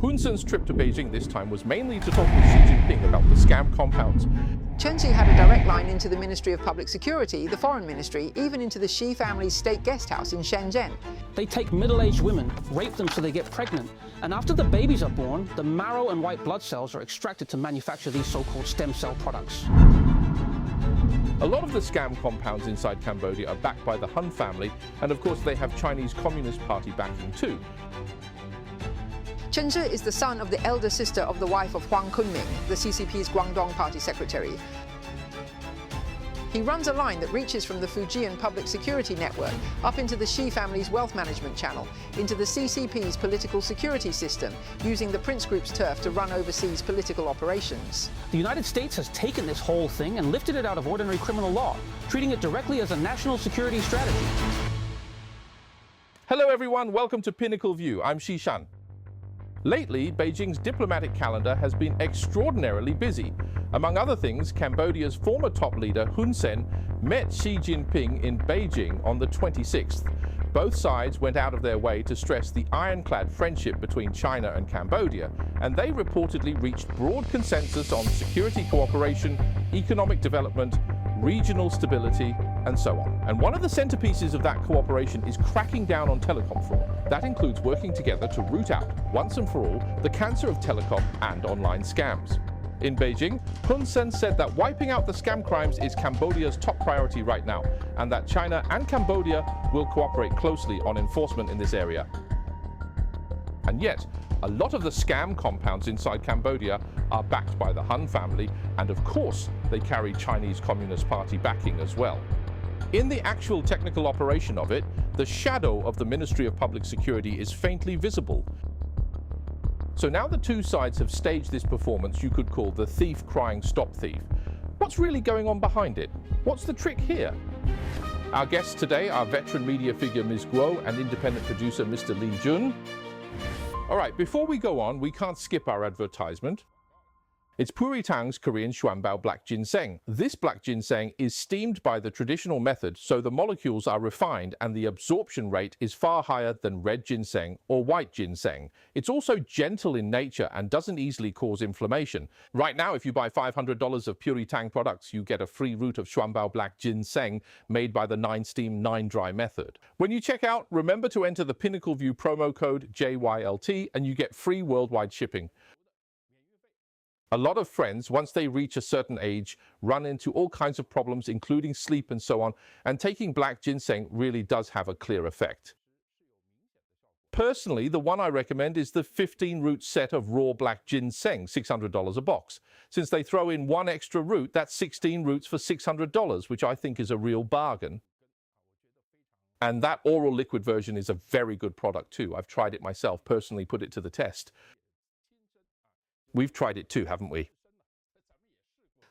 Hun Sen's trip to Beijing this time was mainly to talk with Xi Jinping about the scam compounds. Chen Xi had a direct line into the Ministry of Public Security, the Foreign Ministry, even into the Xi family's state guest house in Shenzhen. They take middle-aged women, rape them so they get pregnant, and after the babies are born, the marrow and white blood cells are extracted to manufacture these so-called stem cell products. A lot of the scam compounds inside Cambodia are backed by the Hun family, and of course they have Chinese Communist Party backing too. Chen Xi is the son of the elder sister of the wife of Huang Kunming, the CCP's Guangdong Party secretary. He runs a line that reaches from the Fujian public security network up into the Xi family's wealth management channel, into the CCP's political security system, using the Prince Group's turf to run overseas political operations. The United States has taken this whole thing and lifted it out of ordinary criminal law, treating it directly as a national security strategy. Hello everyone, welcome to PinnacleView. I'm Shishan. Lately, Beijing's diplomatic calendar has been extraordinarily busy. Among other things, Cambodia's former top leader, Hun Sen, met Xi Jinping in Beijing on the 26th. Both sides went out of their way to stress the ironclad friendship between China and Cambodia, and they reportedly reached broad consensus on security cooperation, economic development, regional stability, and so on. And one of the centerpieces of that cooperation is cracking down on telecom fraud. That includes working together to root out, once and for all, the cancer of telecom and online scams. In Beijing, Hun Sen said that wiping out the scam crimes is Cambodia's top priority right now, and that China and Cambodia will cooperate closely on enforcement in this area. And yet, a lot of the scam compounds inside Cambodia are backed by the Hun family, and of course, they carry Chinese Communist Party backing as well. In the actual technical operation of it, the shadow of the Ministry of Public Security is faintly visible. So now the two sides have staged this performance you could call the thief crying stop thief. What's really going on behind it? What's the trick here? Our guests today are veteran media figure Ms. Guo and independent producer Mr. Li Jun. All right, before we go on, we can't skip our advertisement. It's Puritang's Korean Xuanbao Black Ginseng. This black ginseng is steamed by the traditional method, so the molecules are refined and the absorption rate is far higher than red ginseng or white ginseng. It's also gentle in nature and doesn't easily cause inflammation. Right now, if you buy $500 of Puritang products, you get a free root of Xuanbao Black Ginseng made by the 9-steam, 9-dry method. When you check out, remember to enter the PinnacleView promo code JYLT and you get free worldwide shipping. A lot of friends, once they reach a certain age, run into all kinds of problems, including sleep and so on, and taking black ginseng really does have a clear effect. Personally, the one I recommend is the 15-root set of raw black ginseng, $600 a box. Since they throw in one extra root, that's 16 roots for $600, which I think is a real bargain. And that oral liquid version is a very good product too. I've tried it myself, personally put it to the test. We've tried it too, haven't we?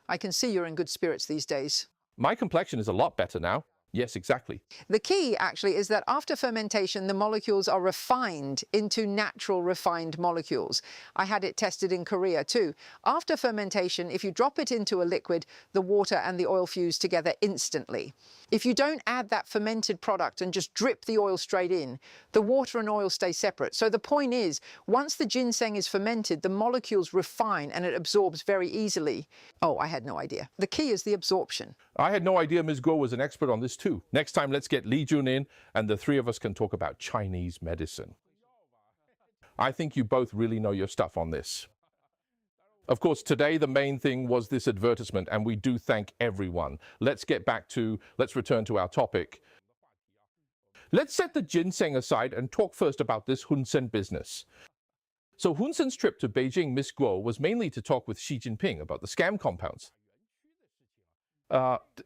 I can see you're in good spirits these days. My complexion is a lot better now. Yes, exactly. The key, actually, is that after fermentation, the molecules are refined into natural refined molecules. I had it tested in Korea too. After fermentation, if you drop it into a liquid, the water and the oil fuse together instantly. If you don't add that fermented product and just drip the oil straight in, the water and oil stay separate. So the point is, once the ginseng is fermented, the molecules refine and it absorbs very easily. Oh, I had no idea. The key is the absorption. I had no idea Ms. Guo was an expert on this too. Next time, let's get Li Jun in and the three of us can talk about Chinese medicine. I think you both really know your stuff on this. Of course, today the main thing was this advertisement, and we do thank everyone. Let's return to our topic. Let's set the ginseng aside and talk first about this Hun Sen business. So Hun Sen's trip to Beijing, Ms. Guo, was mainly to talk with Xi Jinping about the scam compounds.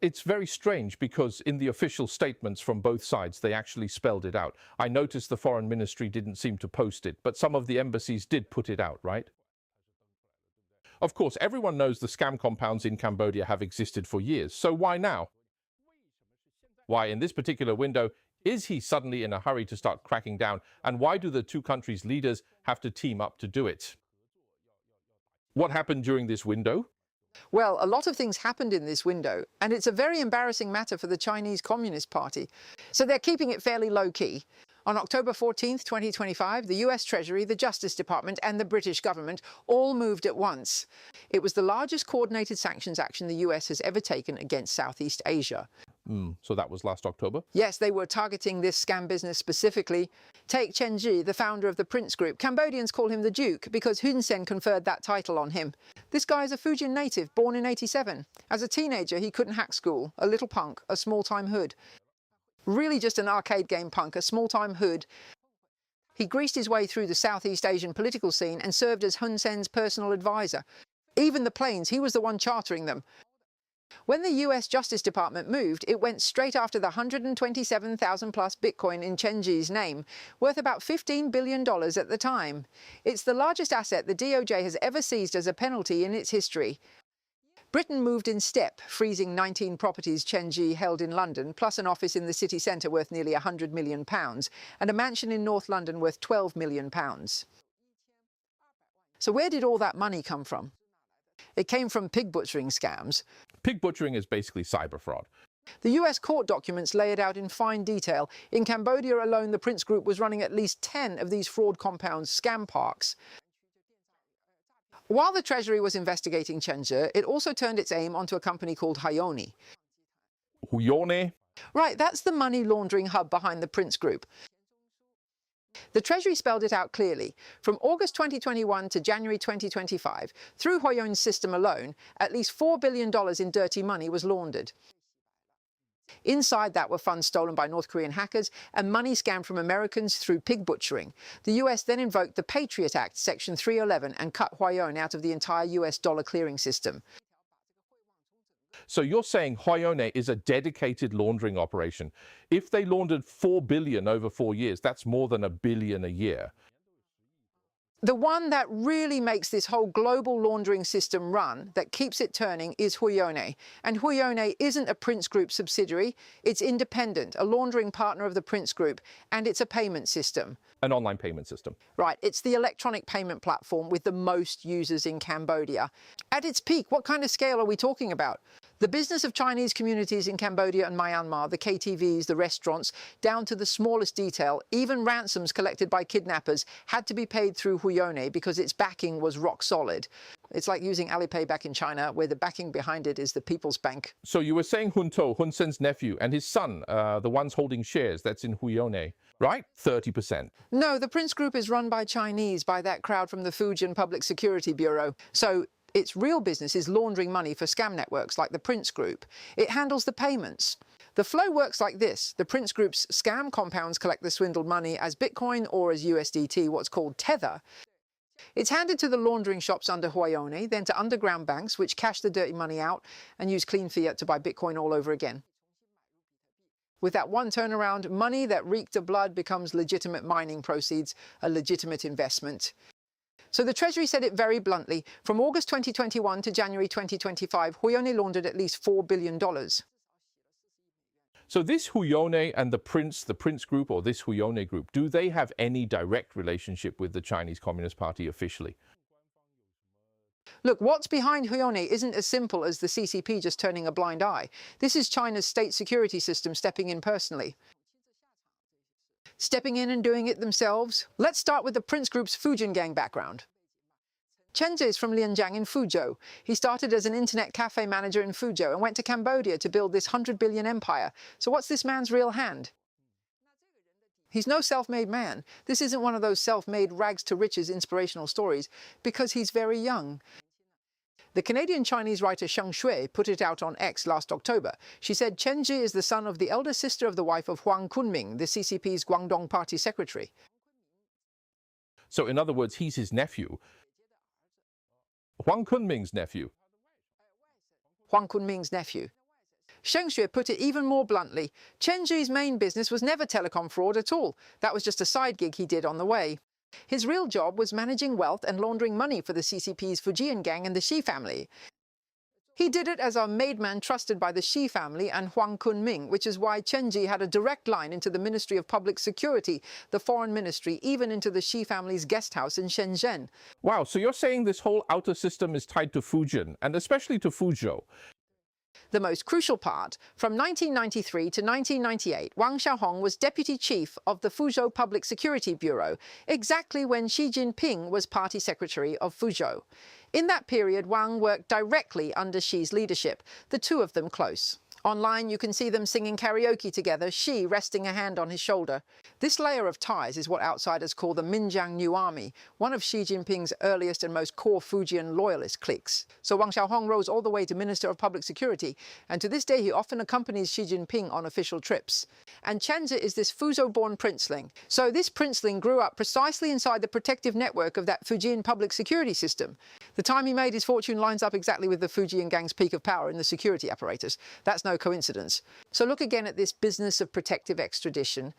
It's very strange because in the official statements from both sides, they actually spelled it out. I noticed the foreign ministry didn't seem to post it, but some of the embassies did put it out, right? Of course, everyone knows the scam compounds in Cambodia have existed for years, so why now? Why, in this particular window, is he suddenly in a hurry to start cracking down, and why do the two countries' leaders have to team up to do it? What happened during this window? Well, a lot of things happened in this window, and it's a very embarrassing matter for the Chinese Communist Party. So they're keeping it fairly low-key. On October 14, 2025, the US Treasury, the Justice Department and the British government all moved at once. It was the largest coordinated sanctions action the US has ever taken against Southeast Asia. So that was last October? Yes, they were targeting this scam business specifically. Take Chen Ji, the founder of the Prince Group. Cambodians call him the Duke because Hun Sen conferred that title on him. This guy is a Fujian native, born in '87. As a teenager, he couldn't hack school, a little punk, a small-time hood. Really just an arcade game punk, a small-time hood. He greased his way through the Southeast Asian political scene and served as Hun Sen's personal advisor. Even the planes, he was the one chartering them. When the US Justice Department moved, it went straight after the 127,000 plus Bitcoin in Chen Ji's name, worth about $15 billion at the time. It's the largest asset the DOJ has ever seized as a penalty in its history. Britain moved in step, freezing 19 properties Chen Ji held in London, plus an office in the city centre worth nearly £100 million, and a mansion in North London worth £12 million. So where did all that money come from? It came from pig butchering scams. Pig butchering is basically cyber fraud. The US court documents lay it out in fine detail. In Cambodia alone, the Prince Group was running at least 10 of these fraud compounds, scam parks. While the Treasury was investigating Chen Ji, it also turned its aim onto a company called Huyone. Huyone? Right, that's the money laundering hub behind the Prince Group. The Treasury spelled it out clearly. From August 2021 to January 2025, through Huyone's system alone, at least $4 billion in dirty money was laundered. Inside that were funds stolen by North Korean hackers and money scammed from Americans through pig butchering. The US then invoked the Patriot Act, Section 311, and cut Huyone out of the entire US dollar clearing system. So you're saying Huyone is a dedicated laundering operation. If they laundered 4 billion over 4 years, that's more than $1 billion a year. The one that really makes this whole global laundering system run, that keeps it turning, is Huyone. And Huyone isn't a Prince Group subsidiary. It's independent, a laundering partner of the Prince Group, and it's a payment system. An online payment system. Right, it's the electronic payment platform with the most users in Cambodia. At its peak, what kind of scale are we talking about? The business of Chinese communities in Cambodia and Myanmar, the KTVs, the restaurants, down to the smallest detail, even ransoms collected by kidnappers had to be paid through Huyone because its backing was rock solid. It's like using Alipay back in China, where the backing behind it is the People's Bank. So you were saying Hun Sen's nephew, and his son, the ones holding shares, that's in Huyone, right? 30%. No, the Prince Group is run by Chinese, by that crowd from the Fujian Public Security Bureau. So its real business is laundering money for scam networks like the Prince Group. It handles the payments. The flow works like this. The Prince Group's scam compounds collect the swindled money as Bitcoin or as USDT, what's called Tether. It's handed to the laundering shops under Huyone, then to underground banks, which cash the dirty money out and use clean fiat to buy Bitcoin all over again. With that one turnaround, money that reeked of blood becomes legitimate mining proceeds, a legitimate investment. So the Treasury said it very bluntly. From August 2021 to January 2025, Huyone laundered at least $4 billion. So this Huyone and the Prince Group, or this Huyone Group, do they have any direct relationship with the Chinese Communist Party officially? Look, what's behind Huyone isn't as simple as the CCP just turning a blind eye. This is China's state security system stepping in personally. Stepping in and doing it themselves? Let's start with the Prince Group's Fujian gang background. Chen Ji is from Lianjiang in Fuzhou. He started as an internet cafe manager in Fuzhou and went to Cambodia to build this 100 billion empire. So what's this man's real hand? He's no self-made man. This isn't one of those self-made rags to riches inspirational stories, because he's very young. The Canadian-Chinese writer Sheng Shui put it out on X last October. She said Chen Ji is the son of the elder sister of the wife of Huang Kunming, the CCP's Guangdong Party secretary. So in other words, he's his nephew. Huang Kunming's nephew. Huang Kunming's nephew. Sheng Shui put it even more bluntly. Chen Ji's main business was never telecom fraud at all. That was just a side gig he did on the way. His real job was managing wealth and laundering money for the CCP's Fujian gang and the Xi family. He did it as a made man trusted by the Xi family and Huang Kunming, which is why Chen Ji had a direct line into the Ministry of Public Security, the Foreign Ministry, even into the Xi family's guest house in Shenzhen. Wow, so you're saying this whole outer system is tied to Fujian, and especially to Fuzhou. The most crucial part, from 1993 to 1998, Wang Xiaohong was deputy chief of the Fuzhou Public Security Bureau, exactly when Xi Jinping was party secretary of Fuzhou. In that period, Wang worked directly under Xi's leadership, the two of them close. Online, you can see them singing karaoke together, Xi resting a hand on his shoulder. This layer of ties is what outsiders call the Minjiang New Army, one of Xi Jinping's earliest and most core Fujian loyalist cliques. So Wang Xiaohong rose all the way to Minister of Public Security, and to this day he often accompanies Xi Jinping on official trips. And Chenzi is this Fuzhou-born princeling. So this princeling grew up precisely inside the protective network of that Fujian public security system. The time he made his fortune lines up exactly with the Fujian gang's peak of power in the security apparatus. That's no coincidence. So look again at this business of protective extradition.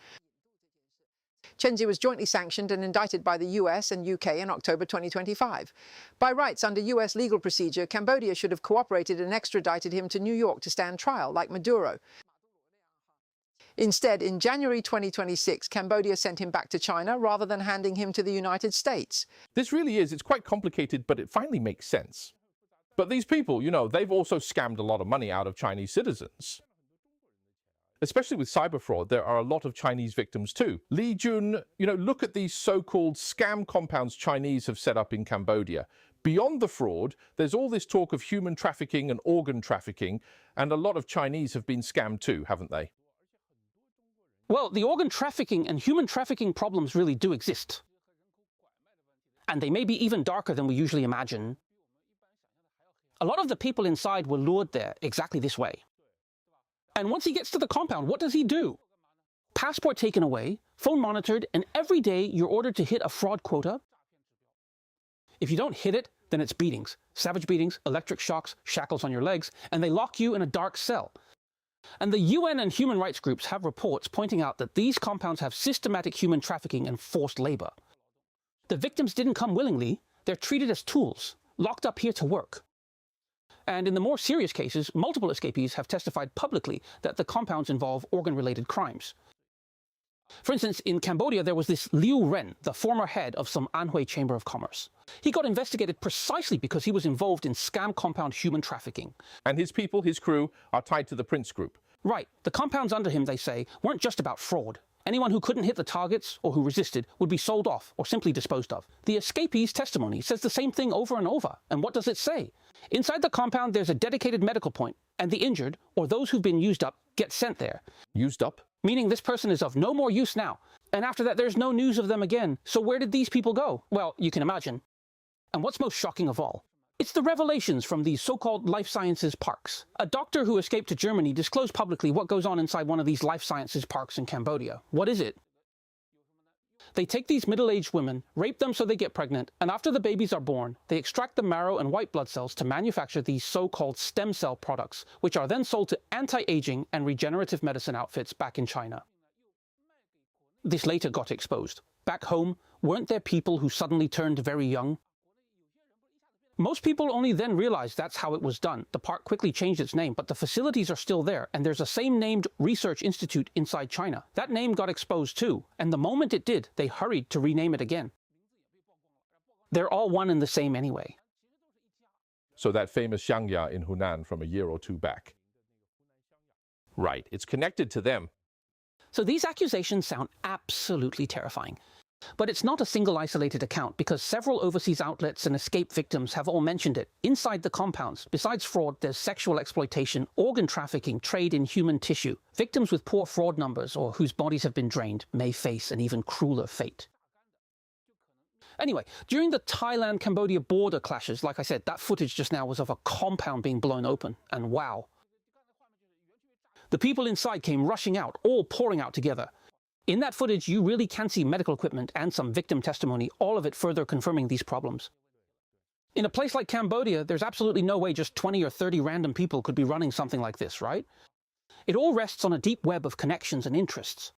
Chenzi was jointly sanctioned and indicted by the US and UK in October 2025. By rights, under US legal procedure, Cambodia should have cooperated and extradited him to New York to stand trial, like Maduro. Instead, in January 2026, Cambodia sent him back to China rather than handing him to the United States. This really is, it's quite complicated, but it finally makes sense. But these people, you know, they've also scammed a lot of money out of Chinese citizens. Especially with cyber fraud, there are a lot of Chinese victims too. Li Jun, you know, look at these so-called scam compounds Chinese have set up in Cambodia. Beyond the fraud, there's all this talk of human trafficking and organ trafficking, and a lot of Chinese have been scammed too, haven't they? Well, the organ trafficking and human trafficking problems really do exist. And they may be even darker than we usually imagine. A lot of the people inside were lured there exactly this way. And once he gets to the compound, what does he do? Passport taken away, phone monitored, and every day you're ordered to hit a fraud quota. If you don't hit it, then it's beatings. Savage beatings, electric shocks, shackles on your legs, and they lock you in a dark cell. And the UN and human rights groups have reports pointing out that these compounds have systematic human trafficking and forced labor. The victims didn't come willingly, they're treated as tools, locked up here to work. And in the more serious cases, multiple escapees have testified publicly that the compounds involve organ-related crimes. For instance, in Cambodia, there was this Liu Ren, the former head of some Anhui Chamber of Commerce. He got investigated precisely because he was involved in scam compound human trafficking. And his people, his crew, are tied to the Prince Group. Right. The compounds under him, they say, weren't just about fraud. Anyone who couldn't hit the targets or who resisted would be sold off or simply disposed of. The escapee's testimony says the same thing over and over. And what does it say? Inside the compound, there's a dedicated medical point, and the injured, or those who've been used up, get sent there. Used up? Meaning this person is of no more use now. And after that, there's no news of them again. So where did these people go? Well, you can imagine. And what's most shocking of all? It's the revelations from these so-called life sciences parks. A doctor who escaped to Germany disclosed publicly what goes on inside one of these life sciences parks in Cambodia. What is it? They take these middle-aged women, rape them so they get pregnant, and after the babies are born, they extract the marrow and white blood cells to manufacture these so-called stem cell products, which are then sold to anti-aging and regenerative medicine outfits back in China. This later got exposed. Back home, weren't there people who suddenly turned very young? Most people only then realized that's how it was done. The park quickly changed its name, but the facilities are still there, and there's a same-named research institute inside China. That name got exposed too, and the moment it did, they hurried to rename it again. They're all one and the same anyway. So that famous Xiangya in Hunan from a year or two back. Right, it's connected to them. So these accusations sound absolutely terrifying. But it's not a single isolated account, because several overseas outlets and escape victims have all mentioned it. Inside the compounds, besides fraud, there's sexual exploitation, organ trafficking, trade in human tissue. Victims with poor fraud numbers or whose bodies have been drained may face an even crueler fate. Anyway, during the Thailand-Cambodia border clashes, like I said, that footage just now was of a compound being blown open, and wow. The people inside came rushing out, all pouring out together. In that footage, you really can see medical equipment and some victim testimony, all of it further confirming these problems. In a place like Cambodia, there's absolutely no way just 20 or 30 random people could be running something like this, right? It all rests on a deep web of connections and interests.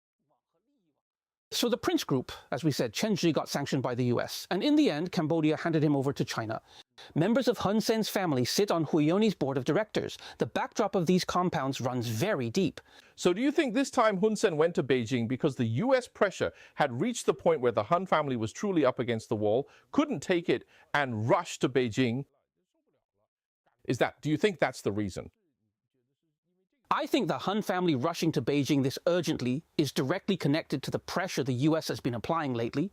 So the Prince Group, as we said, Chen Zhi got sanctioned by the US, and in the end, Cambodia handed him over to China. Members of Hun Sen's family sit on Huiyoni's board of directors. The backdrop of these compounds runs very deep. So do you think this time Hun Sen went to Beijing because the US pressure had reached the point where the Hun family was truly up against the wall, couldn't take it, and rushed to Beijing? Do you think that's the reason? I think the Hun family rushing to Beijing this urgently is directly connected to the pressure the US has been applying lately.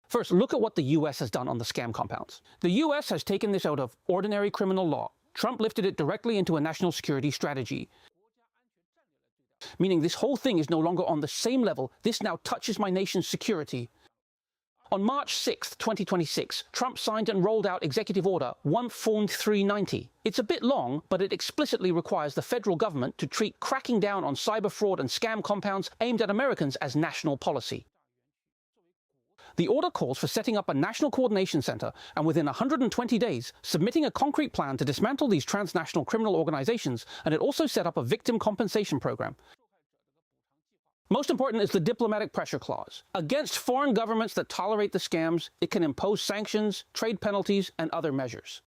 First, look at what the US has done on the scam compounds. The US has taken this out of ordinary criminal law. Trump lifted it directly into a national security strategy. Meaning this whole thing is no longer on the same level. This now touches my nation's security. On March 6, 2026, Trump signed and rolled out Executive Order 14390. It's a bit long, but it explicitly requires the federal government to treat cracking down on cyber fraud and scam compounds aimed at Americans as national policy. The order calls for setting up a national coordination center and within 120 days, submitting a concrete plan to dismantle these transnational criminal organizations, and it also set up a victim compensation program. Most important is the diplomatic pressure clause. Against foreign governments that tolerate the scams, it can impose sanctions, trade penalties, and other measures.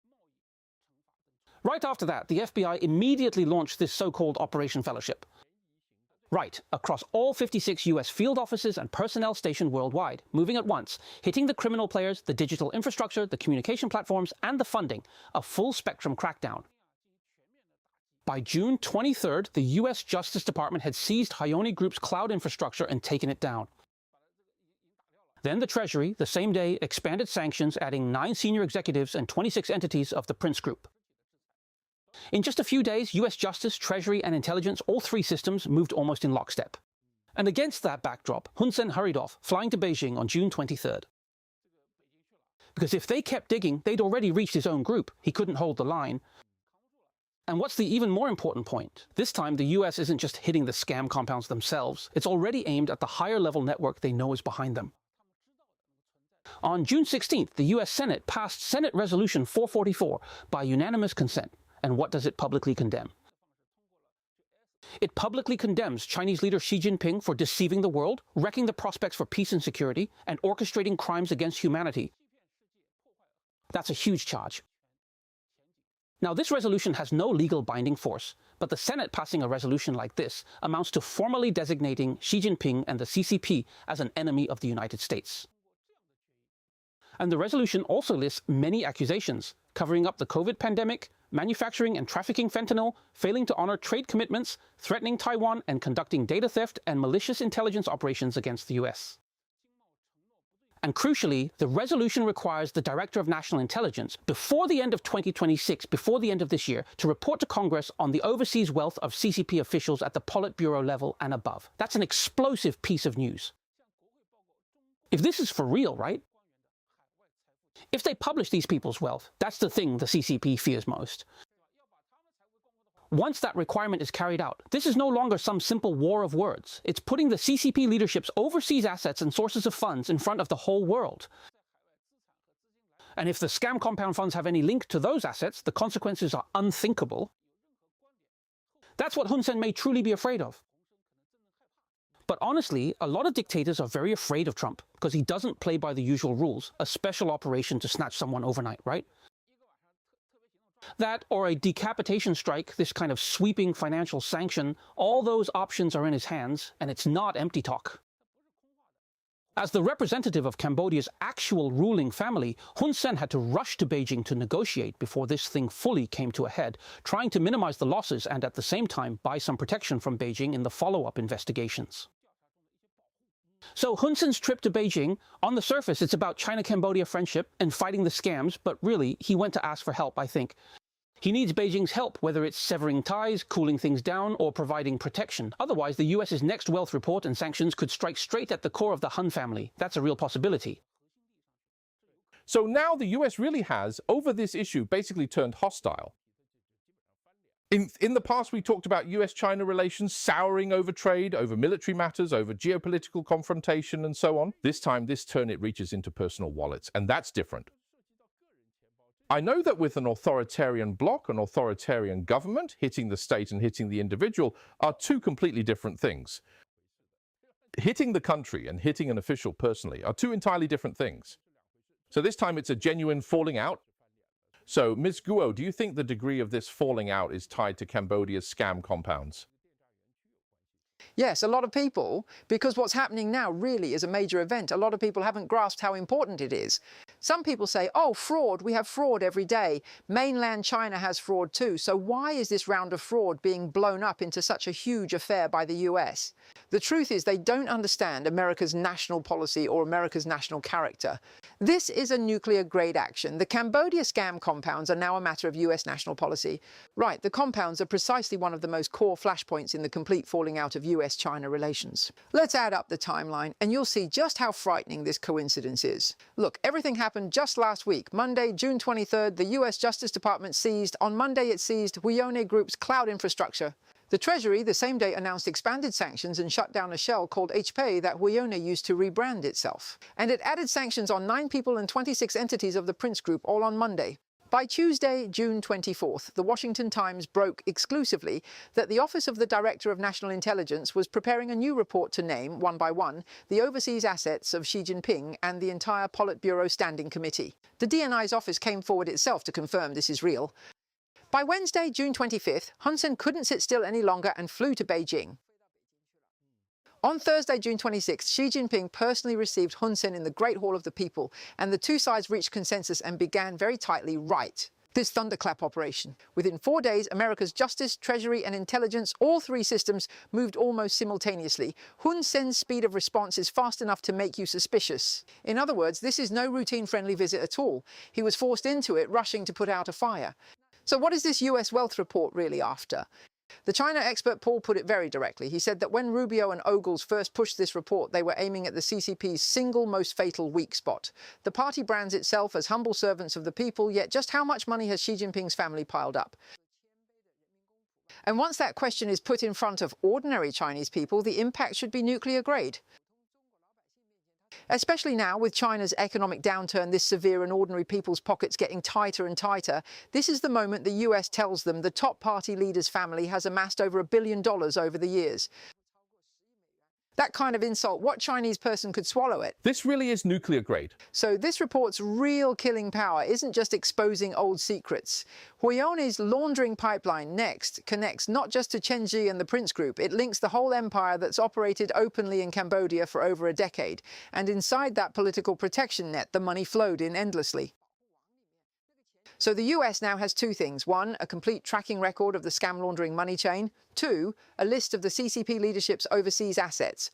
Right after that, the FBI immediately launched this so-called Operation Fellowship. Right, across all 56 US field offices and personnel stationed worldwide, moving at once, hitting the criminal players, the digital infrastructure, the communication platforms, and the funding, a full-spectrum crackdown. By June 23rd, the US Justice Department had seized Hayoni Group's cloud infrastructure and taken it down. Then the Treasury, the same day, expanded sanctions, adding 9 senior executives and 26 entities of the Prince Group. In just a few days, US Justice, Treasury, and Intelligence, all 3 systems, moved almost in lockstep. And against that backdrop, Hun Sen hurried off, flying to Beijing on June 23rd. Because if they kept digging, they'd already reached his own group. He couldn't hold the line. And what's the even more important point? This time, the US isn't just hitting the scam compounds themselves. It's already aimed at the higher level network they know is behind them. On June 16th, the US Senate passed Senate Resolution 444 by unanimous consent. And what does it publicly condemn? It publicly condemns Chinese leader Xi Jinping for deceiving the world, wrecking the prospects for peace and security, and orchestrating crimes against humanity. That's a huge charge. Now, this resolution has no legal binding force, but the Senate passing a resolution like this amounts to formally designating Xi Jinping and the CCP as an enemy of the United States. And the resolution also lists many accusations, covering up the COVID pandemic, manufacturing and trafficking fentanyl, failing to honor trade commitments, threatening Taiwan, and conducting data theft and malicious intelligence operations against the US. And crucially, the resolution requires the Director of National Intelligence, before the end of 2026, before the end of this year, to report to Congress on the overseas wealth of CCP officials at the Politburo level and above. That's an explosive piece of news. If this is for real, right? If they publish these people's wealth, that's the thing the CCP fears most. Once that requirement is carried out, this is no longer some simple war of words. It's putting the CCP leadership's overseas assets and sources of funds in front of the whole world. And if the scam compound funds have any link to those assets, the consequences are unthinkable. That's what Hun Sen may truly be afraid of. But honestly, a lot of dictators are very afraid of Trump because he doesn't play by the usual rules, a special operation to snatch someone overnight, right? That or a decapitation strike, this kind of sweeping financial sanction, all those options are in his hands, and it's not empty talk. As the representative of Cambodia's actual ruling family, Hun Sen had to rush to Beijing to negotiate before this thing fully came to a head, trying to minimize the losses and at the same time buy some protection from Beijing in the follow-up investigations. So Hun Sen's trip to Beijing, on the surface it's about China-Cambodia friendship and fighting the scams, but really he went to ask for help, I think. He needs Beijing's help, whether it's severing ties, cooling things down, or providing protection. Otherwise, the US's next wealth report and sanctions could strike straight at the core of the Hun family. That's a real possibility. So now the US really has, over this issue, basically turned hostile. In the past, we talked about US-China relations souring over trade, over military matters, over geopolitical confrontation, and so on. This time, this turn, it reaches into personal wallets, and that's different. I know that with an authoritarian bloc, an authoritarian government, hitting the state and hitting the individual are 2 completely different things. Hitting the country and hitting an official personally are 2 entirely different things. So this time it's a genuine falling out. So, Ms. Guo, do you think the degree of this falling out is tied to Cambodia's scam compounds? Yes, a lot of people, because what's happening now really is a major event. A lot of people haven't grasped how important it is. Some people say, oh, fraud, we have fraud every day. Mainland China has fraud too. So why is this round of fraud being blown up into such a huge affair by the US? The truth is they don't understand America's national policy or America's national character. This is a nuclear-grade action. The Cambodia scam compounds are now a matter of US national policy. Right, the compounds are precisely one of the most core flashpoints in the complete falling out of US-China relations. Let's add up the timeline and you'll see just how frightening this coincidence is. Look, everything happened just last week. Monday, June 23rd, the US Justice Department seized. On Monday, it seized Huione Group's cloud infrastructure. The Treasury the same day announced expanded sanctions and shut down a shell called HPay that Huione used to rebrand itself. And it added sanctions on 9 people and 26 entities of the Prince Group, all on Monday. By Tuesday, June 24th, the Washington Times broke exclusively that the Office of the Director of National Intelligence was preparing a new report to name, one by one, the overseas assets of Xi Jinping and the entire Politburo Standing Committee. The DNI's office came forward itself to confirm this is real. By Wednesday, June 25th, Hun Sen couldn't sit still any longer and flew to Beijing. On Thursday, June 26th, Xi Jinping personally received Hun Sen in the Great Hall of the People, and the two sides reached consensus and began very tightly this thunderclap operation. Within 4 days, America's Justice, Treasury and Intelligence, all three systems, moved almost simultaneously. Hun Sen's speed of response is fast enough to make you suspicious. In other words, this is no routine friendly visit at all. He was forced into it, rushing to put out a fire. So what is this US wealth report really after? The China expert Paul put it very directly. He said that when Rubio and Ogles first pushed this report, they were aiming at the CCP's single most fatal weak spot. The party brands itself as humble servants of the people, yet just how much money has Xi Jinping's family piled up? And once that question is put in front of ordinary Chinese people, the impact should be nuclear grade. Especially now, with China's economic downturn this severe and ordinary people's pockets getting tighter and tighter, this is the moment the US tells them the top party leader's family has amassed over $1 billion over the years. That kind of insult, what Chinese person could swallow it? This really is nuclear grade. So this report's real killing power isn't just exposing old secrets. Huione's laundering pipeline next connects not just to Chenji and the Prince Group, it links the whole empire that's operated openly in Cambodia for over a decade. And inside that political protection net, the money flowed in endlessly. So the US now has two things. One, a complete tracking record of the scam laundering money chain. Two, a list of the CCP leadership's overseas assets.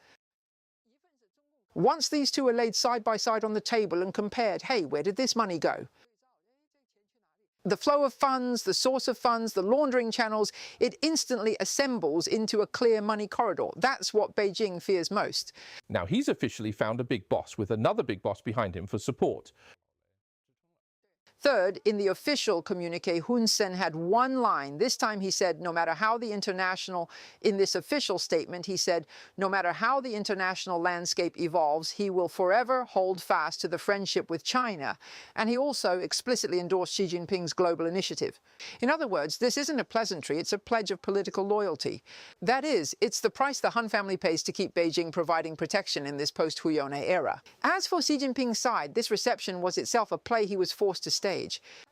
Once these two are laid side by side on the table and compared, hey, where did this money go? The flow of funds, the source of funds, the laundering channels, it instantly assembles into a clear money corridor. That's what Beijing fears most. Now he's officially found a big boss with another big boss behind him for support. Third, in the official communique, Hun Sen had one line. This time he said, no matter how the international, in this official statement, he said, no matter how the international landscape evolves, he will forever hold fast to the friendship with China. And he also explicitly endorsed Xi Jinping's global initiative. In other words, this isn't a pleasantry, it's a pledge of political loyalty. That is, it's the price the Hun family pays to keep Beijing providing protection in this post-Huione era. As for Xi Jinping's side, this reception was itself a play he was forced to stage.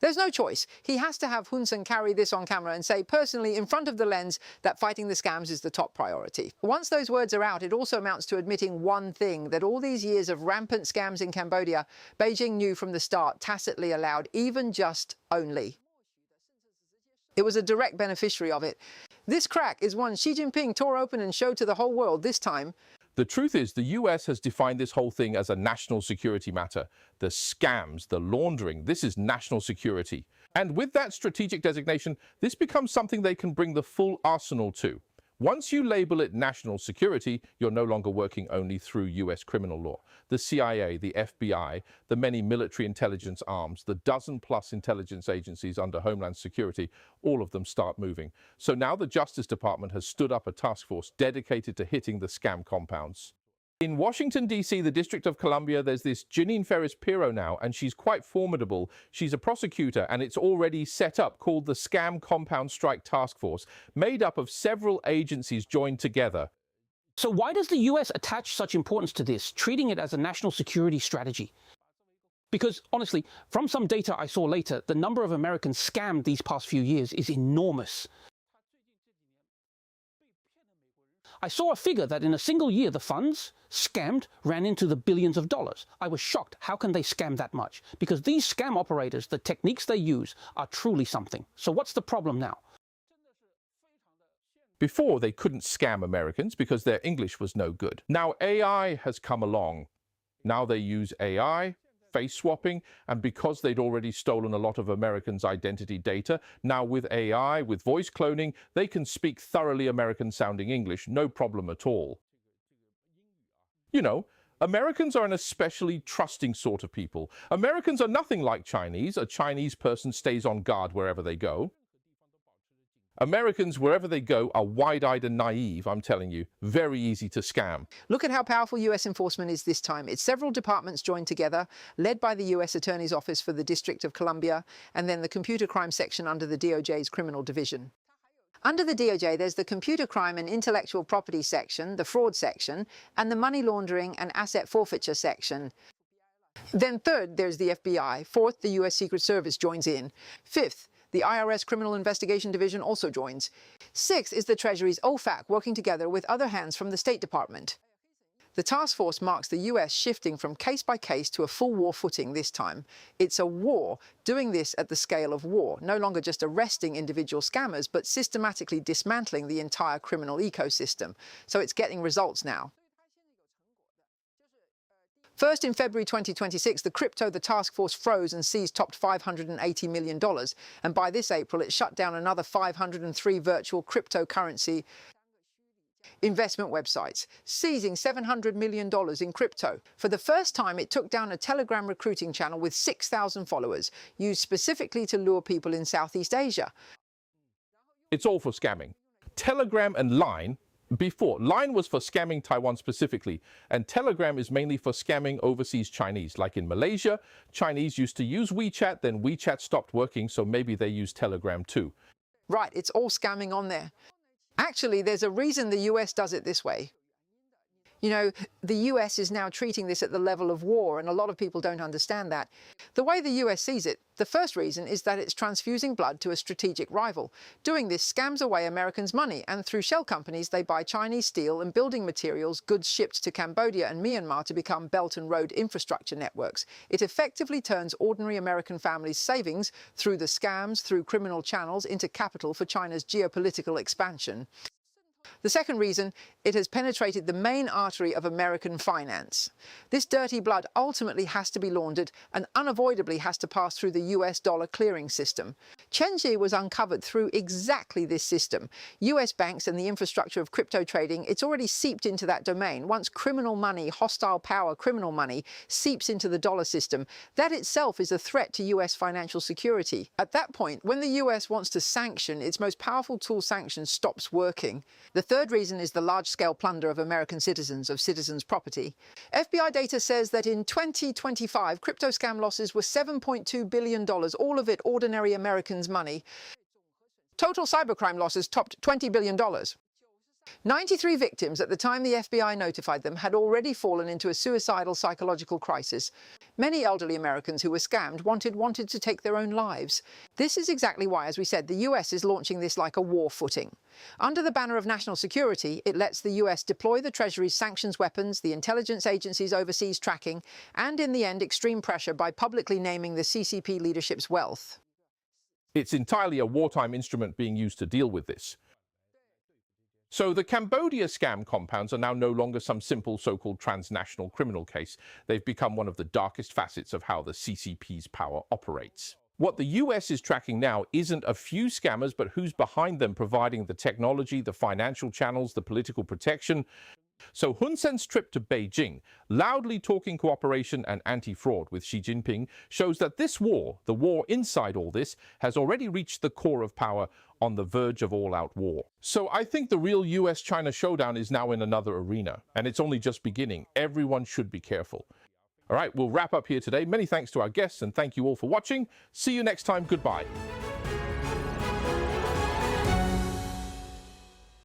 There's no choice. He has to have Hun Sen carry this on camera and say personally in front of the lens that fighting the scams is the top priority. Once those words are out, it also amounts to admitting one thing, that all these years of rampant scams in Cambodia, Beijing knew from the start, tacitly allowed, even just only. It was a direct beneficiary of it. This crack is one Xi Jinping tore open and showed to the whole world this time. The truth is, the US has defined this whole thing as a national security matter. The scams, the laundering, this is national security. And with that strategic designation, this becomes something they can bring the full arsenal to. Once you label it national security, you're no longer working only through US criminal law. The CIA, the FBI, the many military intelligence arms, the dozen-plus intelligence agencies under Homeland Security, all of them start moving. So now the Justice Department has stood up a task force dedicated to hitting the scam compounds. In Washington, D.C., the District of Columbia, there's this Janine Ferris-Pirro now, and she's quite formidable. She's a prosecutor, and it's already set up, called the Scam Compound Strike Task Force, made up of several agencies joined together. So why does the US attach such importance to this, treating it as a national security strategy? Because, honestly, from some data I saw later, the number of Americans scammed these past few years is enormous. I saw a figure that in a single year the funds scammed ran into the billions of dollars. I was shocked. How can they scam that much? Because these scam operators, the techniques they use are truly something. So what's the problem now? Before, they couldn't scam Americans because their English was no good. Now AI has come along. Now they use AI, face swapping, and because they'd already stolen a lot of Americans' identity data, now with AI, with voice cloning, they can speak thoroughly American-sounding English, no problem at all. You know, Americans are an especially trusting sort of people. Americans are nothing like Chinese. A Chinese person stays on guard wherever they go. Americans, wherever they go, are wide-eyed and naive, I'm telling you. Very easy to scam. Look at how powerful US enforcement is this time. It's several departments joined together, led by the US Attorney's Office for the District of Columbia, and then the Computer Crime Section under the DOJ's Criminal Division. Under the DOJ, there's the Computer Crime and Intellectual Property Section, the Fraud Section, and the Money Laundering and Asset Forfeiture Section. Then third, there's the FBI. Fourth, the US Secret Service joins in. Fifth, the IRS Criminal Investigation Division also joins. Sixth is the Treasury's OFAC, working together with other hands from the State Department. The task force marks the US shifting from case by case to a full war footing this time. It's a war, doing this at the scale of war, no longer just arresting individual scammers, but systematically dismantling the entire criminal ecosystem. So it's getting results now. First, in February 2026, the task force froze and seized topped $580 million. And by this April, it shut down another 503 virtual cryptocurrency investment websites, seizing $700 million in crypto. For the first time, it took down a Telegram recruiting channel with 6,000 followers, used specifically to lure people in Southeast Asia. It's all for scamming. Telegram and Line. Before, Line was for scamming Taiwan specifically, and Telegram is mainly for scamming overseas Chinese. Like in Malaysia, Chinese used to use WeChat, then WeChat stopped working, so maybe they use Telegram too. Right, it's all scamming on there. Actually, there's a reason the US does it this way. You know, the US is now treating this at the level of war, and a lot of people don't understand that. The way the US sees it, the first reason is that it's transfusing blood to a strategic rival. Doing this scams away Americans' money, and through shell companies they buy Chinese steel and building materials, goods shipped to Cambodia and Myanmar to become Belt and Road infrastructure networks. It effectively turns ordinary American families' savings through the scams, through criminal channels, into capital for China's geopolitical expansion. The second reason, it has penetrated the main artery of American finance. This dirty blood ultimately has to be laundered and unavoidably has to pass through the US dollar clearing system. Chenji was uncovered through exactly this system. US banks and the infrastructure of crypto trading, it's already seeped into that domain. Once criminal money, hostile power criminal money, seeps into the dollar system, that itself is a threat to US financial security. At that point, when the US wants to sanction, its most powerful tool, sanctions, stops working. The third reason is the large-scale plunder of American citizens, of citizens' property. FBI data says that in 2025, crypto scam losses were $7.2 billion, all of it ordinary Americans' money. Total cybercrime losses topped $20 billion. 93 victims at the time the FBI notified them had already fallen into a suicidal psychological crisis. Many elderly Americans who were scammed wanted to take their own lives. This is exactly why, as we said, the US is launching this like a war footing. Under the banner of national security, it lets the US deploy the Treasury's sanctions weapons, the intelligence agencies' overseas tracking, and in the end, extreme pressure by publicly naming the CCP leadership's wealth. It's entirely a wartime instrument being used to deal with this. So the Cambodia scam compounds are now no longer some simple so-called transnational criminal case. They've become one of the darkest facets of how the CCP's power operates. What the US is tracking now isn't a few scammers, but who's behind them, providing the technology, the financial channels, the political protection. So Hun Sen's trip to Beijing, loudly talking cooperation and anti-fraud with Xi Jinping, shows that this war, the war inside all this, has already reached the core of power, on the verge of all-out war. So I think the real US-China showdown is now in another arena, and it's only just beginning. Everyone should be careful. All right, we'll wrap up here today. Many thanks to our guests, and thank you all for watching. See you next time. Goodbye.